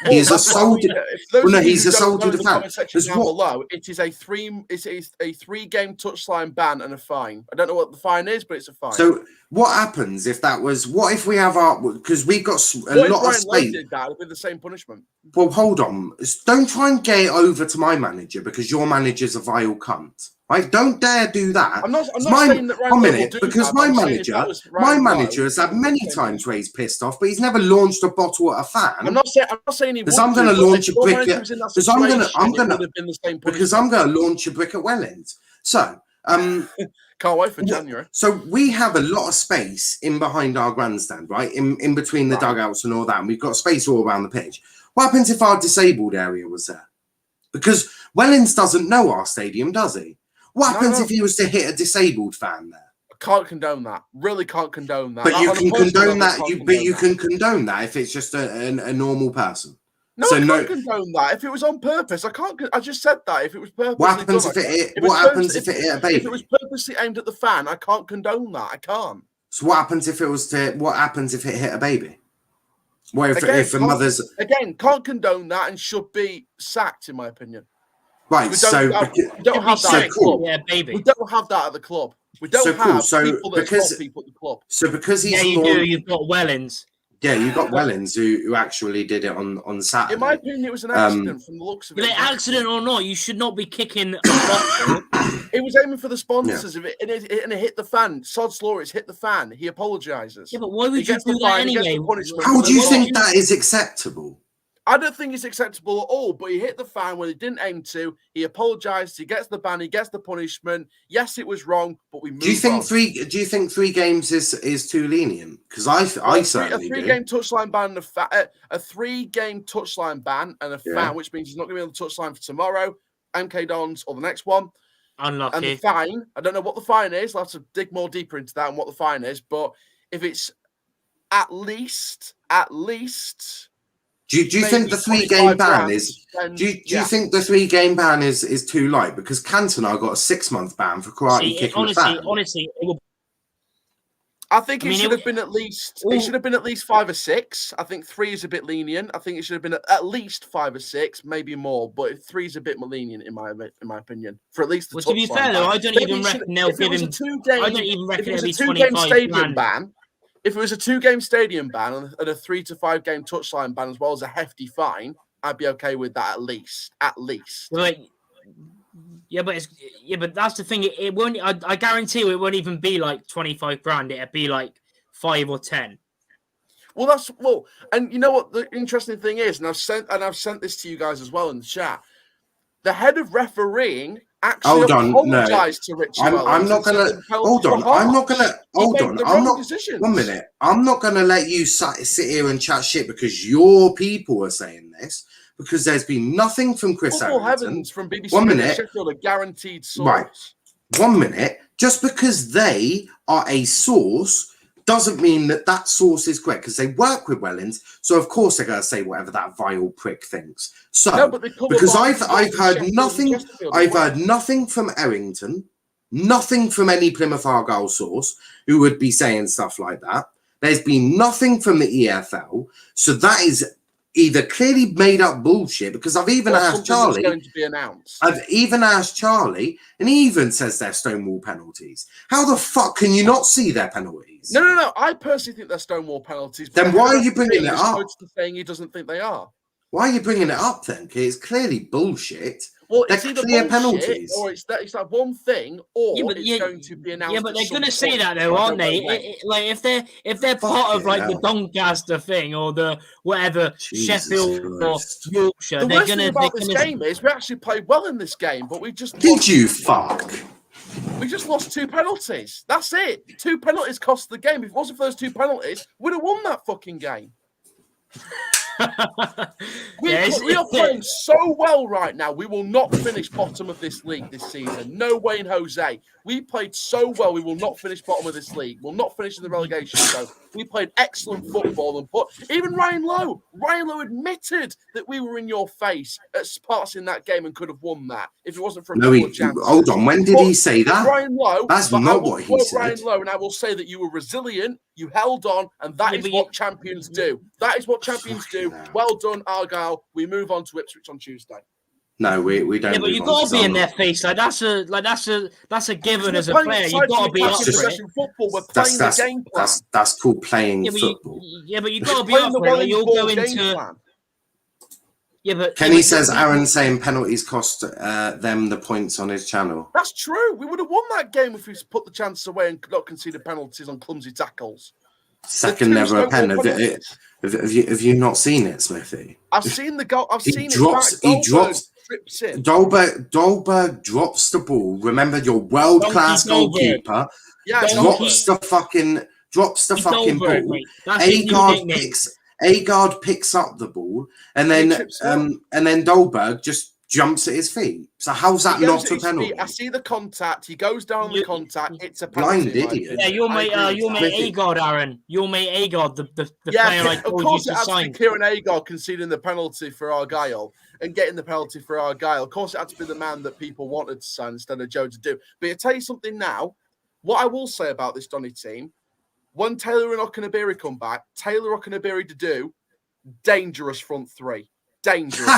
He's that's what assaulted. those Well, no, of you he's who don't assaulted know a the fan. comment section Because down what? below, it is a 3-game touchline ban and a fine. I don't know what the fine is, but it's a fine. So what happens if that was? What if we have our? Because we got a what if lot of Brian Lowe space. did that with the same punishment? Well, hold on. Don't try and get it over to my manager because your manager's a vile cunt. Right? Don't dare do that. I'm not My- saying that Ryan one Lowe will minute, do because that, my but I'm saying if manager, that was my Ryan Lowe, manager has had he would many do the same times thing. where he's pissed off, but he's never launched a bottle at a fan. I'm not saying he would. Because I'm going to launch a brick at. Because I'm going to. Because I'm going to launch a brick at Welland. So, can't wait for January. So we have a lot of space in behind our grandstand, right? In between the Right. dugouts and all that, and we've got space all around the pitch. What happens if our disabled area was there? Because Wellens doesn't know our stadium, does he? What happens if he was to hit a disabled fan there? I can't condone that. Really can't condone that. But you On a can personal condone level, that. can't You condone that. can condone that if it's just a normal person. No, So I can't no- condone that. If it was on purpose, I can't. I just said that. If it was purposely What happens done, if it? was What happens if purpose- it hit a If baby? it was purposely aimed at the fan, I can't condone that. I can't. So what happens if it was to? What happens if it hit a baby? What if Again, if a mother's can't condone that and should be sacked, in my opinion. right? We So don't have so that. cool. Yeah, baby. We don't have that at the club. We don't So cool. have So people that because- stop people at the club. So because he's Yeah, you launched- do. You've got Wellens. Yeah, you got Wellens who actually did it on Saturday. In my opinion, it was an accident from the looks of But it. accident or not, you should not be kicking a bottle. It was aiming for the sponsors of it, and it hit the fan. Sod's law, it's hit the fan. He apologises. Yeah, but why would He you gets the do that fine, he gets anyway? the punishment. How do you Why think would that is acceptable? I don't think it's acceptable at all, but he hit the fan when he didn't aim to. He apologised. He gets the ban. He gets the punishment. Yes, it was wrong, but we move Do you think on. Do you think 3 games is too lenient? Because I certainly a do. 3-game touchline ban and a 3-game touchline ban and a Yeah. fan, which means he's not going to be on the touchline for tomorrow, MK Dons, or the next one. Unlucky. And the fine, I don't know what the fine is. I'll have to dig more deeper into that and what the fine is. But if it's at least. Do you think the 3-game ban is? Do you think the 3-game ban is too light? Because Cantona got a 6-month ban for karate kicking a fan. Honestly, it will. I think I mean, it should have been at least. It should have been at least 5 or 6. I think 3 is a bit lenient. I think it should have been at least 5 or 6, maybe more. But 3 is a bit more lenient in my opinion. For at least the. Well, to be touchline fair though, ban. I don't Maybe even it should- reckon they'll if it give was a him. 2-game I don't even if reckon it was it'll a be 2-game 25 stadium grand. ban, if it was a 2-game stadium ban and a 3 to 5 game touchline ban as well as a hefty fine, I'd be okay with that at least. At least. Like, but that's the thing. It won't. I guarantee you, it won't even be like 25 grand. It'll be like 5 or 10. Well, and you know what the interesting thing is, and I've sent this to you guys as well in the chat. The head of refereeing actually apologized to Richie I'm Wellens not and said gonna the penalties hold on. were I'm not harsh. gonna He hold made on. the I'm wrong not. decisions. 1 minute. I'm not gonna let you sit here and chat shit because your people are saying this. Because there's been nothing from Chris Football Harrington. Heavens from BBC 1 Radio minute. Sheffield, a guaranteed source. Right. 1 minute. Just because they are a source doesn't mean that source is correct. Because they work with Wellens, so of course they're going to say whatever that vile prick thinks. So No, but they cover because both I've heard Sheffield and nothing. Chesterfield. I've heard nothing from Errington, nothing from any Plymouth Argyle source who would be saying stuff like that. There's been nothing from the EFL, so that is either clearly made up bullshit. Because I've even asked Charlie. Going to be announced. I've even asked Charlie, and he even says they're Stonewall penalties. How the fuck can you not see their penalties? No. I personally think they're Stonewall penalties. but Then why are the you bringing referee it is up? quoted saying he doesn't think they are. Why are you bringing it up then? 'Cause it's clearly bullshit. Well, They're it's either clear bullshit, penalties. or it's that one thing, or Yeah, but it's going to be announced. Yeah, but at they're some going to say point. that though, I aren't don't they? know when. Like if they're part of like Fucking the Doncaster thing or the whatever Jesus Sheffield Christ. or Yorkshire, The they're worst going thing to. about this game is we actually played well in this game, but we just Did you fuck? We just lost 2 penalties. That's it. 2 penalties cost the game. If it wasn't for those 2 penalties, we'd have won that fucking game. We are playing so well right now. We will not finish bottom of this league this season. No way in Jose. We played so well. We will not finish bottom of this league. We'll not finish in the relegation zone. We played excellent football and put even Ryan Lowe. Ryan Lowe admitted that we were in your face at parts in that game and could have won that if it wasn't for a couple of chances. Hold on. When did he say that? Ryan Lowe. That's not what he said. Ryan Lowe, and I will say that you were resilient. You held on, and that is what champions do. That is what champions do. No. Well done, Argyle. We move on to Ipswich on Tuesday. No, we don't. Yeah, but move you on got to be in I'm- their face. That's a given We're as a playing player. You exciting got to be up attacking for it. possession football. We're playing the game plan. That's called playing football. But you got to be Playing up the for it. Like, you'll go well-informed game into. plan. Kenny says Aaron saying penalties cost them the points on his channel. That's true. We would have won that game if we put the chances away and not conceded penalties on clumsy tackles. Second never a pen. Have you not seen it, Smithy? I've seen the goal. I've seen drops, it. He drops. Trips in. Dolberg drops the ball. Remember, your world-class goalkeeper drops the fucking ball. Agard picks up the ball, and then Dolberg just jumps at his feet. So how's that not a penalty? I see the contact. He goes down on the contact. It's a penalty. Blind idiot. Yeah, you'll make Agard, Aaron. You'll make Agard the player I told you to sign. Kieran Agard conceding the penalty for Argyle and getting the penalty for Argyle. Of course, it had to be the man that people wanted to sign instead of Joe to do. But I'll tell you something now. What I will say about this Donny team, when Taylor and Okanabiri come back, Taylor, Okanabiri to do, dangerous front three. Dangerous.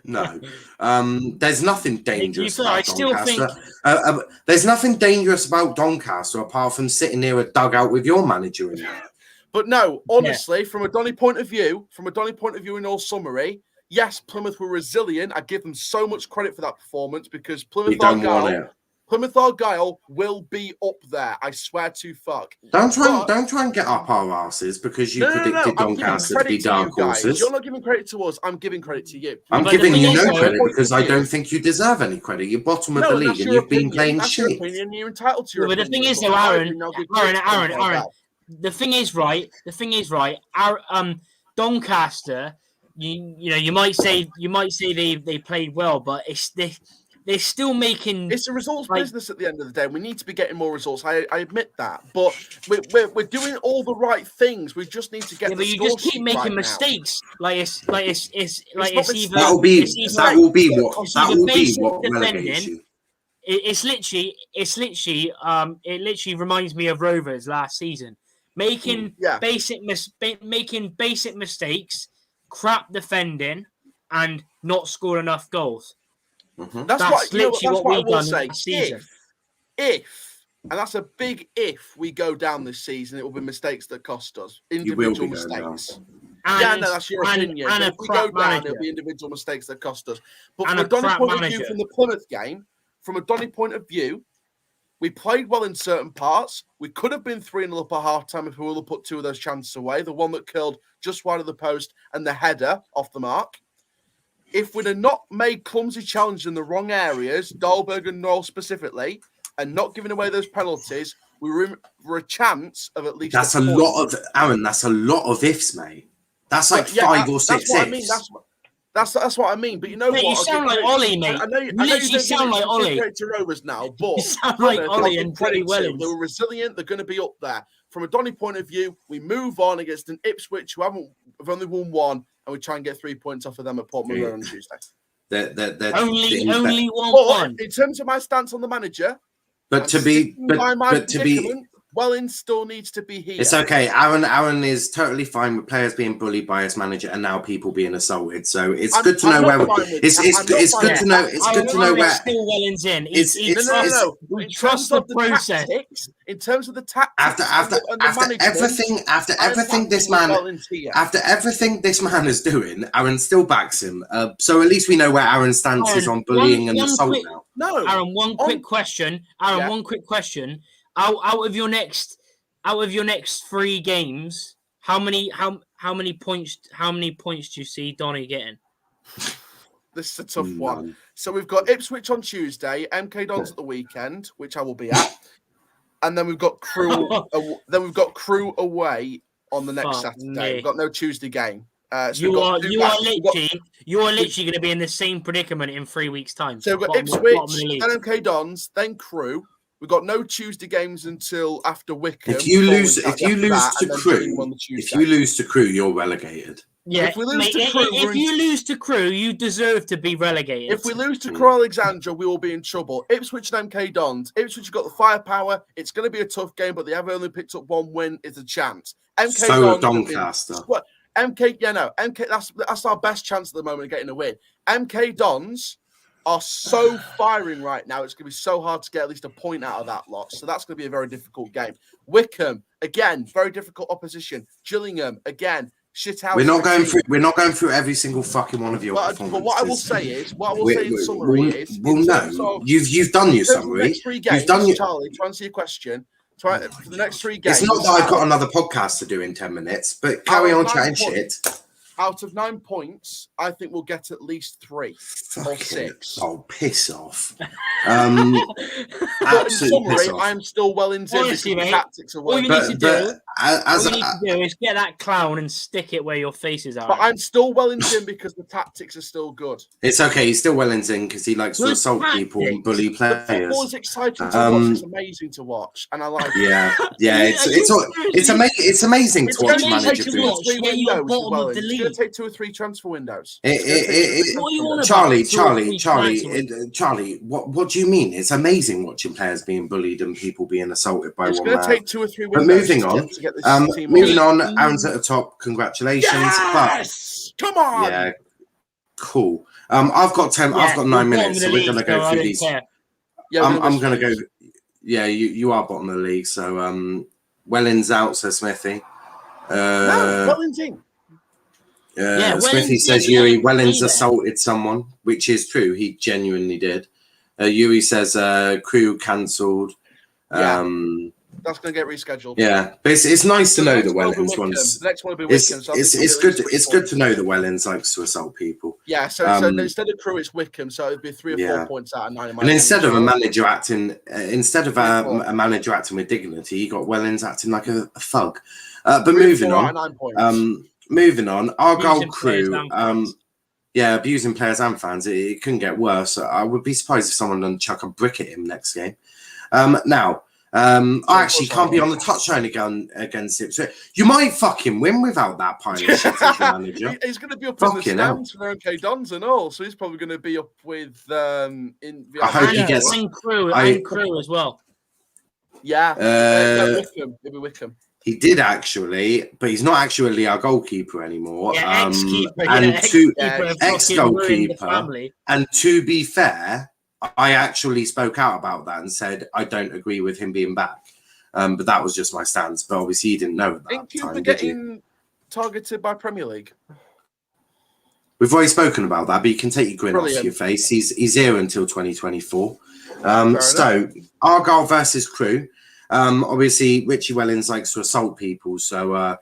No, there's nothing dangerous about I still Doncaster. think there's nothing dangerous about Doncaster apart from sitting near a dugout with your manager in there. But no, honestly, from a Donny point of view, in all summary, yes, Plymouth were resilient. I give them so much credit for that performance because Plymouth Argyle will be up there. I swear to fuck. Don't try and get up our asses because you predicted Doncaster to be dark horses. You're not giving credit to us. I'm giving credit to you. I'm giving you no credit because I don't think you deserve any credit. You're bottom of the league and you've been playing shit. You're entitled to your opinion. But the thing is, though, Aaron. The thing is, right. Doncaster. You might say they played well, but they're still making. It's a results business at the end of the day. We need to be getting more results. I admit that, but we're doing all the right things. We just need to get. Yeah, but you just keep making mistakes. That will be what relegates you. It literally reminds me of Rovers last season, making basic mistakes, crap defending, and not score enough goals. Mm-hmm. That's literally what we've done this season. If, and that's a big if, we go down this season, it will be mistakes that cost us. Individual mistakes. That's your opinion. If we go down, it'll be individual mistakes that cost us. But from a Donny point of view, from the Plymouth game, from a Donny point of view, we played well in certain parts. We could have been 3-0 up at half-time if we would have put two of those chances away. The one that curled just wide of the post and the header off the mark. If we'd have not made clumsy challenges in the wrong areas, Dahlberg and Noel specifically, and not giving away those penalties, we were a chance of at least. That's a lot of Aaron. That's a lot of ifs, mate. That's like 5 or 6 ifs. That's what I mean. But you know what? You sound like Ollie, mate. I know you sound like Ollie. To Rovers now, but you sound like Ollie and pretty well. They were resilient. They're going to be up there. From a Donny point of view, we move on against an Ipswich who have only won one, and we try and get 3 points off of them at Portman Road on Tuesday. Only one. In terms of my stance on the manager, Welling still needs to be here. It's okay. Aaron is totally fine with players being bullied by his manager and now people being assolted. So it's good to know where it's good to know. It's good to know where still Welling's in. We trust the process. In terms of the tactics, after everything this man is doing, Aaron still backs him. So at least we know where Aaron's stance is on bullying and assault now. No, Aaron. One quick question. One quick question. Out of your next 3 games, how many points do you see Donny getting? This is a tough one. So we've got Ipswich on Tuesday, MK Dons at the weekend, which I will be at, and then we've got Crew. Crew away on the next Saturday. We've got no Tuesday game. You are literally going to be in the same predicament in 3 weeks' time. So we've got Ipswich, then MK Dons, then Crew. We've got no Tuesday games until after Wickham. If you lose to Crew, you're relegated. Yeah, if you lose to Crew, you deserve to be relegated. If we lose to Crew Alexandra, we will be in trouble. Ipswich and MK Dons. Ipswich have got the firepower. It's going to be a tough game, but they have only picked up 1 win. It's a chance. MK Dons, Doncaster. MK. Yeah, no, MK. That's our best chance at the moment of getting a win. MK Dons are so firing right now. It's going to be so hard to get at least a point out of that lot. So that's going to be a very difficult game. Wickham, again, very difficult opposition. Gillingham, again, shithouse. We're not going through every single fucking one of your performances. But what I will say in summary is, you've done your summary. Next 3 games, you've done your... Charlie, to answer your question, for the next 3 games. It's not that I've got another podcast to do in 10 minutes, but carry on chatting shit. Out of 9 points, I think we'll get at least 3 or 6. Oh, piss off. But in summary, I'm still well into Honestly, the tactics of all you need to do as is get that clown and stick it where your faces are. But I'm still well into him because the tactics are still good. It's okay. He's still well into him because he likes to assault people and bully players. The football is exciting to watch. It's amazing to watch, and I like it. Yeah. It's amazing to watch manager do it. It's going to take 2 or 3 transfer windows. Charlie, what do you mean? It's amazing watching players being bullied and people being assaulted by one man. It's going to take 2 or 3 windows. But moving on, Aaron's at the top. Congratulations. Yes! Come on. Yeah, cool. I've got 9 minutes, so we're going to go through these. I'm going to go. Yeah, you are bottom of the league, so Welling's out, says Smithy. No, Welling's in. Smithy says Yuri Wellens assaulted someone, which is true. He genuinely did. Yuri says crew cancelled. That's going to get rescheduled. Yeah, but it's nice to know that Wellens wants. The next one will be Wickham. It's good to know that Wellens likes to assault people. Yeah, so instead of crew, it's Wickham. So it'd be 3 or 4 points out of 9. And instead of a manager acting with dignity, you got Wellens acting like a thug. But moving on, Argyle crew. Abusing players and fans. It couldn't get worse. I would be surprised if someone didn't chuck a brick at him next game. I actually can't be on the touchline again against him. So you might fucking win without that pile of shit as the manager. He's going to be up in the stands for MK Dons and all, so he's probably going to be up with I hope he gets crew as well. Yeah, Wickham. Maybe Wickham. He did actually, but he's not actually our goalkeeper anymore. Yeah, ex-goalkeeper. And to be fair, I actually spoke out about that and said I don't agree with him being back. But that was just my stance. But obviously, he didn't know at that time. Getting targeted by Premier League. We've already spoken about that, but you can take your grin off your face. He's here until 2024. So Argyle versus Crew. Obviously, Richie Wellens likes to assault people, so I'm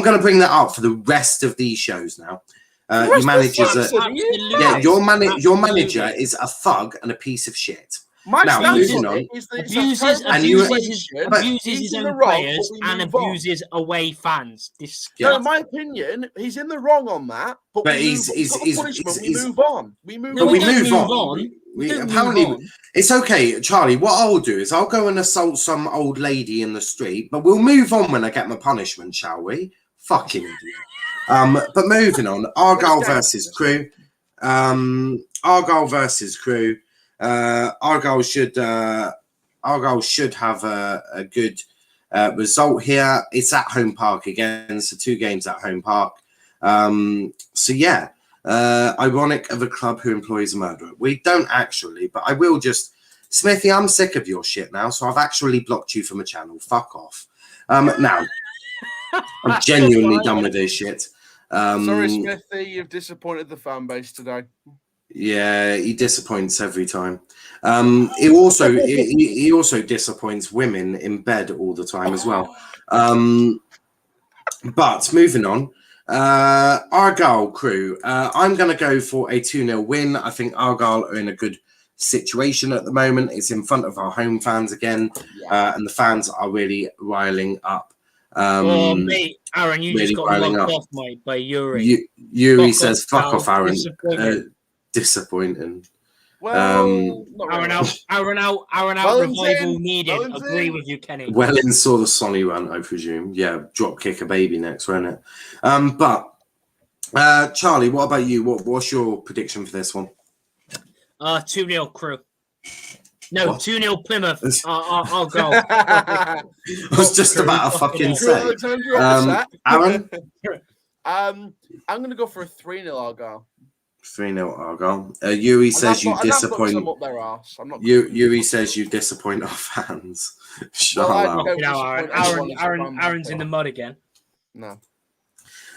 going to bring that up for the rest of these shows now. Your manager is a thug and a piece of shit. Moving on, abuses his own players and abuses away fans. No, in my opinion, he's in the wrong on that. But we move on. We move on. Apparently, it's okay, Charlie. What I'll do is I'll go and assault some old lady in the street, but we'll move on when I get my punishment, shall we? Fucking idiot. But moving on, Argyle versus Crew. Argyle should have a good result here. It's at home park again, so 2 games at home park. Ironic of a club who employs a murderer. We don't actually, but I will just... Smithy, I'm sick of your shit now, so I've actually blocked you from the channel. Fuck off. Now, I'm genuinely done with this shit. Sorry, Smithy, you've disappointed the fan base today. Yeah, he disappoints every time. He also disappoints women in bed all the time as well. But moving on, Argyle Crew. I'm going to go for a 2-0 win. I think Argyle are in a good situation at the moment. It's in front of our home fans again, and the fans are really riling up. Mate, Aaron, you really just got locked off, mate, by Yuri. Yuri says, "Fuck off, Aaron." Disappointing. Well, Aaron out. Revival needed. Agree with you, Kenny. Wellens saw the Sonny run, I presume. Yeah, drop kick a baby next, won't it? But Charlie, what about you? What's your prediction for this one? 2-0 Crew. No, 2-0 Plymouth. I'll go. I was just about to fucking say. Aaron? I'm going to go for a 3-0 Argyle. 3-0 Argyle. Yuri says you disappoint. Up their arse. I'm not. Yuri says you disappoint our fans. Shut up. Aaron's in the mud again. No.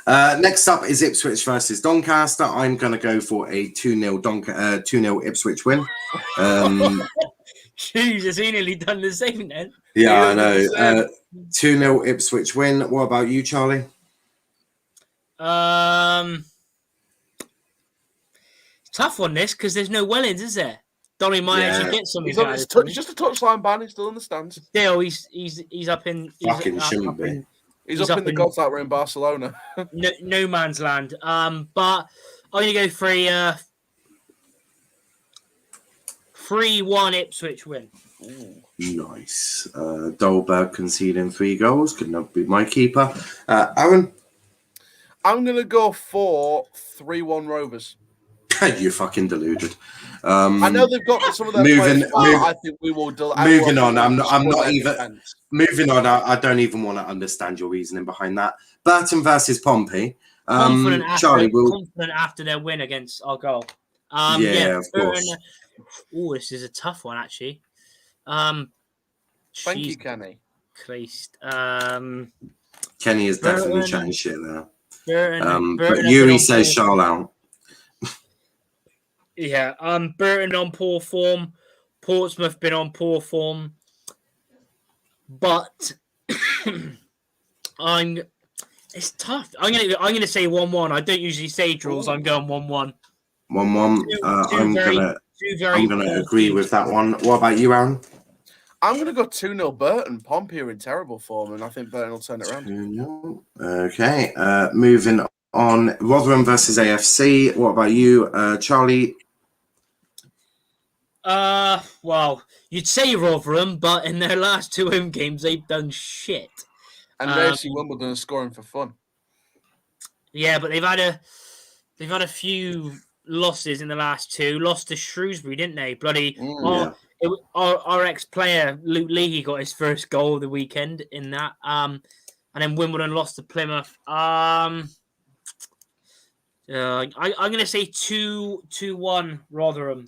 Next up is Ipswich versus Doncaster. I'm going to go for a 2-0 Ipswich win. Jesus, he nearly done the same then. Yeah, I know. 2-0 Ipswich win. What about you, Charlie? Tough on this because there's no Wellens, is there? Donny might actually get something. He's just a touchline ban. He's still in the stands. Still, he's up in. Fucking shouldn't be. He's up in the gods out there in Barcelona. no man's land. But I'm gonna go for a 3-1 Ipswich win. Ooh. Nice. Dolberg conceding 3 goals. Could not be my keeper. Aaron? I'm going to go for 3-1 Rovers. You're fucking deluded. I know they've got some of their players. I think we will. Moving on. I'm not even. Moving on. I don't even want to understand your reasoning behind that. Burton versus Pompey. Confident Charlie after their win against Argyle. Of course. Oh, this is a tough one actually. Thank you, Kenny. Christ. Kenny is definitely chatting shit there. Burton but Yuri says Charlotte. Yeah, Burton on poor form, Portsmouth been on poor form, but it's tough. I'm gonna say 1-1. I don't usually say draws. I'm going 1-1. 1-1. I'm gonna agree with that one. What about you, Aaron? I'm gonna go 2-0 Burton. Pompey are in terrible form, and I think Burton will turn it around. 2-0. Okay. Moving on. Rotherham versus AFC. What about you, Charlie? Well, you'd say Rotherham, but in their last 2 home games, they've done shit. And AFC Wimbledon are scoring for fun. Yeah, but they've had a few losses in the last 2. Lost to Shrewsbury, didn't they? Bloody our ex-player Luke Leahy got his first goal of the weekend in that. And then Wimbledon lost to Plymouth. I'm gonna say 2-1 Rotherham.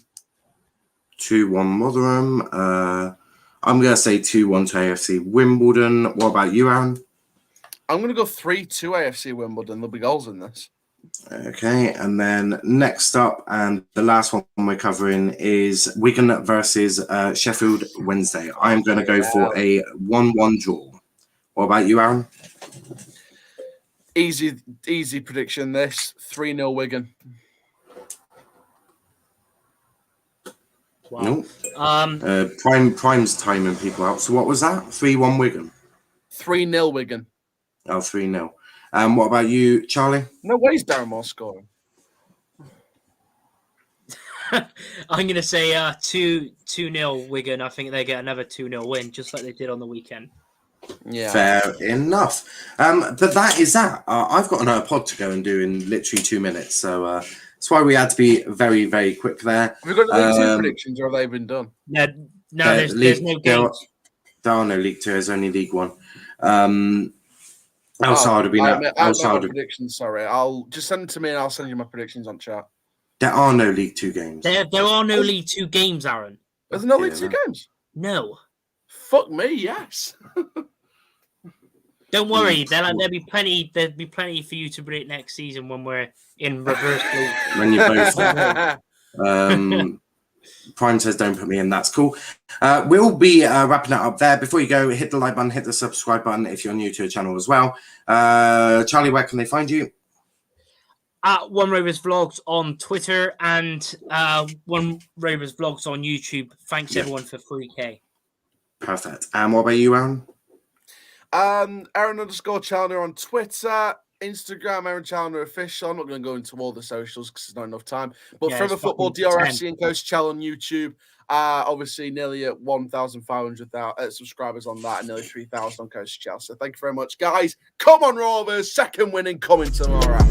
2-1 Rotherham. I'm going to say 2-1 to AFC Wimbledon. What about you, Aaron? I'm going to go 3-2 AFC Wimbledon. There'll be goals in this. Okay, and then next up, and the last one we're covering is Wigan versus Sheffield Wednesday. I'm going to go for a 1-1 draw. What about you, Aaron? Easy prediction this. 3-0 Wigan. Wow. Nope. Prime's timing people out. So what was that? 3-1 Wigan? 3-0 Wigan. Oh, 3-0. What about you, Charlie? No way is Darren Moore scoring. I'm going to say 2-0 Wigan. I think they get another 2-0 win, just like they did on the weekend. Yeah. Fair enough. But that is that. I've got another pod to go and do in literally 2 minutes. So that's why we had to be very, very quick there. Have we got the League 2 predictions or have they been done? No, there's no games. There are no League 2. There's only League 1. Outside of predictions. Sorry, I'll just send them to me and I'll send you my predictions on chat. There are no League 2 games. There are no League 2 games, Aaron. There's no League 2 games. No. Fuck me, yes. Don't worry, there'll be plenty. There'll be plenty for you to predict next season when we're in reverse. When you both. Prime says don't put me in. That's cool. We'll be wrapping it up there. Before you go, hit the like button, hit the subscribe button if you're new to the channel as well. Charlie, where can they find you? At One Rovers Vlogs on Twitter and One Rovers Vlogs on YouTube. Thanks everyone for 3K. Perfect. And what about you, Aaron? Aaron_Challoner on Twitter, Instagram, Aaron Challoner Official. I'm not going to go into all the socials because there's not enough time. But from a football, DRFC and Coach Chal on YouTube. Obviously, nearly at 1,500 subscribers on that and nearly 3,000 on Coach Chal. So thank you very much, guys. Come on, Rovers. Second winning coming tomorrow.